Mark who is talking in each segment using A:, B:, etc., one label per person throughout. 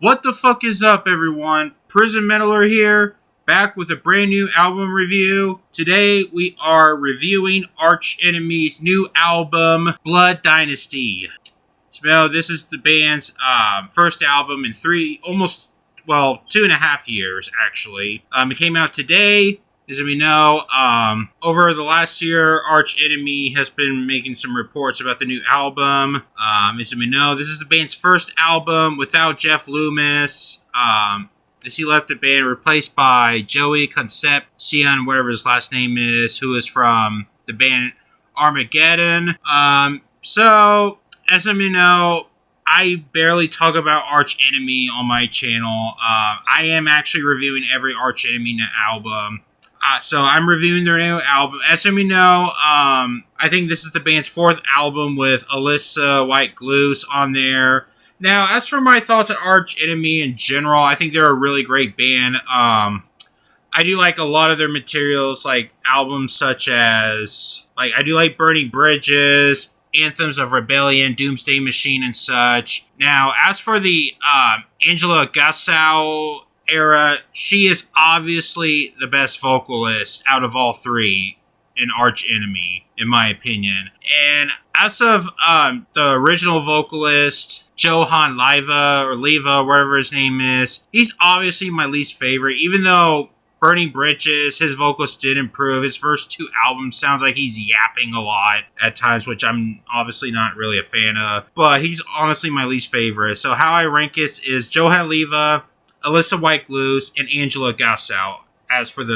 A: What the fuck is up, everyone? Prison Metaler here, back with a brand new album review. Today we are reviewing Arch Enemy's new album, Blood Dynasty. So this is the band's first album in 2.5 years, actually. It came out today. As we know, over the last year, Arch Enemy has been making some reports about the new album. As we know, this is the band's first album without Jeff Loomis. As he left the band, replaced by Joey Concepcion, whatever his last name is, who is from the band Armageddon. So, as we know, I barely talk about Arch Enemy on my channel. I am actually reviewing every Arch Enemy album. So I'm reviewing their new album. As we know, I think this is the band's fourth album with Alyssa White Gluz on there. Now, as for my thoughts on Arch Enemy in general, I think they're a really great band. I do like a lot of their materials, like albums such as, I do like Burning Bridges, Anthems of Rebellion, Doomsday Machine, and such. Now, as for the Angela Gassau era, she is obviously the best vocalist out of all three in Arch Enemy, in my opinion. And as of the original vocalist, Johan Leva, whatever his name is, he's obviously my least favorite, even though Burning Bridges, his vocals did improve. His first two albums sounds like he's yapping a lot at times, which I'm obviously not really a fan of, but he's honestly my least favorite. So how I rank this is Johan Leva, Alyssa White Gluz, and Angela Gassau as for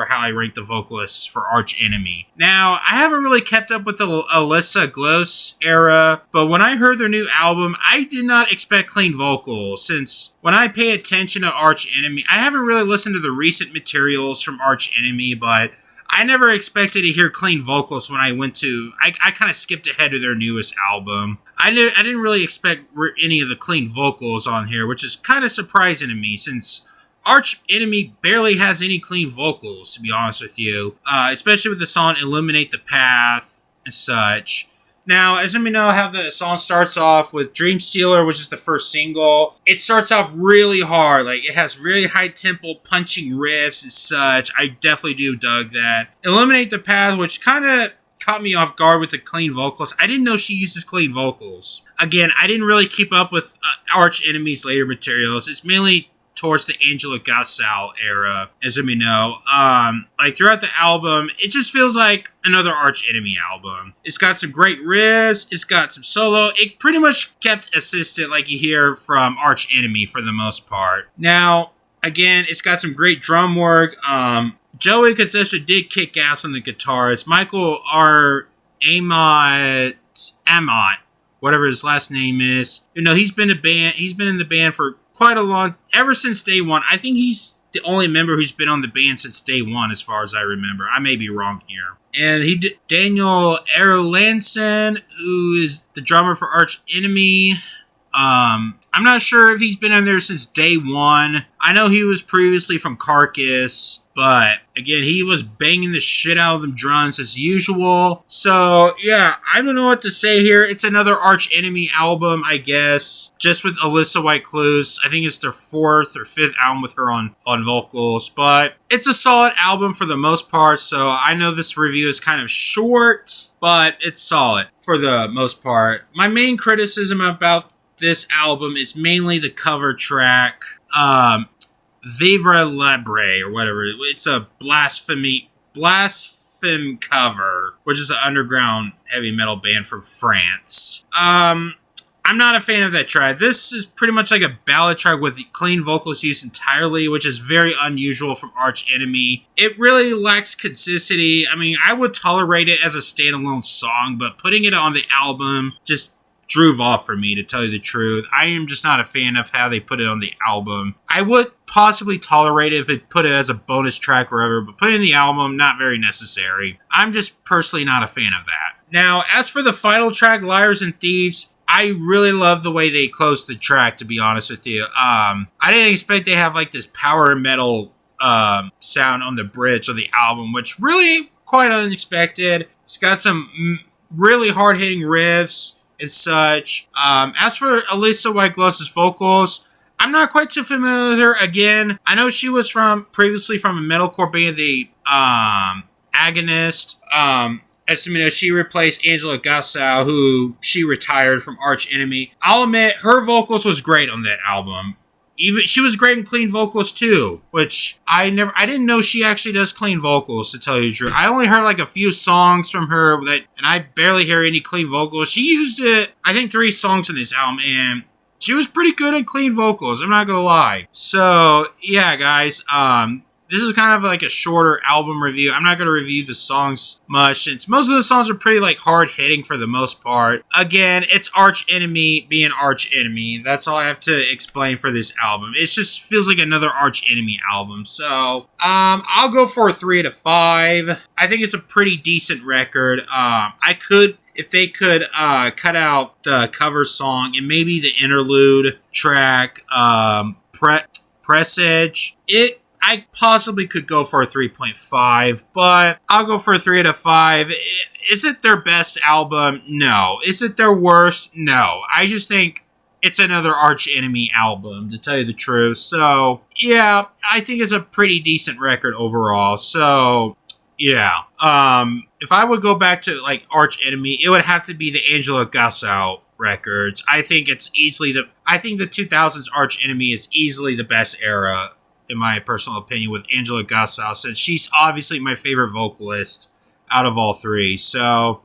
A: how I rank the vocalists for Arch Enemy. Now, I haven't really kept up with the Alyssa Gluz era, but when I heard their new album, I did not expect clean vocals, since when I pay attention to Arch Enemy, I haven't really listened to the recent materials from Arch Enemy, but I never expected to hear clean vocals when I went to... I kind of skipped ahead to their newest album. I didn't really expect any of the clean vocals on here, which is kind of surprising to me, since Arch Enemy barely has any clean vocals, to be honest with you. Especially with the song Illuminate the Path and such. Now, as we know how the song starts off with Dream Stealer, which is the first single, it starts off really hard. It has really high tempo punching riffs and such. I definitely do dug that. Illuminate the Path, which kind of caught me off guard with the clean vocals. I didn't know she uses clean vocals. Again, I didn't really keep up with Arch Enemy's later materials. It's mainly towards the Angela Gassau era, as we know. Throughout the album, it just feels like another Arch Enemy album. It's got some great riffs, it's got some solo, it pretty much kept assistant like you hear from Arch Enemy for the most part. Now, again, it's got some great drum work. Joey Concepcion did kick ass on the guitars. Michael R. Amott, whatever his last name is. He's been in the band for quite a long, ever since day one. I think he's the only member who's been on the band since day one, as far as I remember. I may be wrong here. And Daniel Erlandson, who is the drummer for Arch Enemy. I'm not sure if he's been in there since day one. I know he was previously from Carcass, but again, he was banging the shit out of them drums as usual. So yeah, I don't know what to say here. It's another Arch Enemy album, I guess, just with Alyssa White Gluz. I think it's their fourth or fifth album with her on vocals, but it's a solid album for the most part. So I know this review is kind of short, but it's solid for the most part. My main criticism about this album is mainly the cover track, Vivre Libre, or whatever. It's a blaspheme cover, which is an underground heavy metal band from France. I'm not a fan of that track. This is pretty much like a ballad track with clean vocals used entirely, which is very unusual from Arch Enemy. It really lacks consistency. I mean, I would tolerate it as a standalone song, but putting it on the album just drove off for me, to tell you the truth. I am just not a fan of how they put it on the album. I would possibly tolerate it if it put it as a bonus track or whatever, but putting it in the album, not very necessary. I'm just personally not a fan of that. Now, as for the final track, Liars and Thieves, I really love the way they closed the track, to be honest with you. I didn't expect they have this power metal sound on the bridge of the album, which really quite unexpected. It's got some really hard-hitting riffs and such. As for Alyssa White Gluz's vocals, I'm not quite too familiar with her. Again, I know she was previously from a metalcore band, the Agonist. As you know, she replaced Angela Gassau, who she retired from Arch Enemy. I'll admit, her vocals was great on that album. Even she was great in clean vocals too, which I didn't know she actually does clean vocals, to tell you the truth. I only heard like a few songs from her and I barely hear any clean vocals. She used it, I think 3 songs in this album, and she was pretty good at clean vocals, I'm not gonna lie. So, yeah, guys, this is kind of like a shorter album review. I'm not going to review the songs much, since most of the songs are pretty like hard-hitting for the most part. Again, it's Arch Enemy being Arch Enemy. That's all I have to explain for this album. It just feels like another Arch Enemy album. So, I'll go for a 3 out of 5. I think it's a pretty decent record. If they could cut out the cover song and maybe the interlude track, Presage, I possibly could go for a 3.5, but I'll go for a 3 out of 5. Is it their best album? No. Is it their worst? No. I just think it's another Arch Enemy album, to tell you the truth. So, yeah, I think it's a pretty decent record overall. So, yeah. If I would go back to, like, Arch Enemy, it would have to be the Angela Gassau records. I think the 2000s Arch Enemy is easily the best era, in my personal opinion, with Angela Gassau, since she's obviously my favorite vocalist out of all 3. So,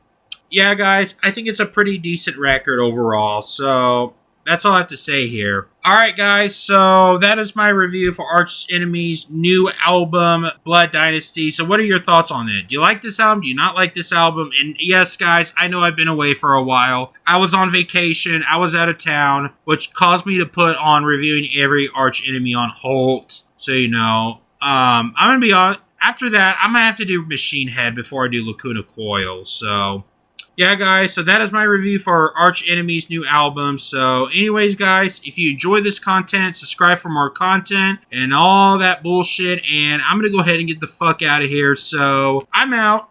A: yeah, guys, I think it's a pretty decent record overall. So, that's all I have to say here. Alright, guys, so that is my review for Arch Enemy's new album, Blood Dynasty. So, what are your thoughts on it? Do you like this album? Do you not like this album? And yes, guys, I know I've been away for a while. I was on vacation. I was out of town, which caused me to put on reviewing every Arch Enemy on hold. So, you know, I'm going to be on. After that, I'm going to have to do Machine Head before I do Lacuna Coil. So, yeah, guys. So, that is my review for Arch Enemy's new album. So, anyways, guys, if you enjoy this content, subscribe for more content and all that bullshit. And I'm going to go ahead and get the fuck out of here. So, I'm out.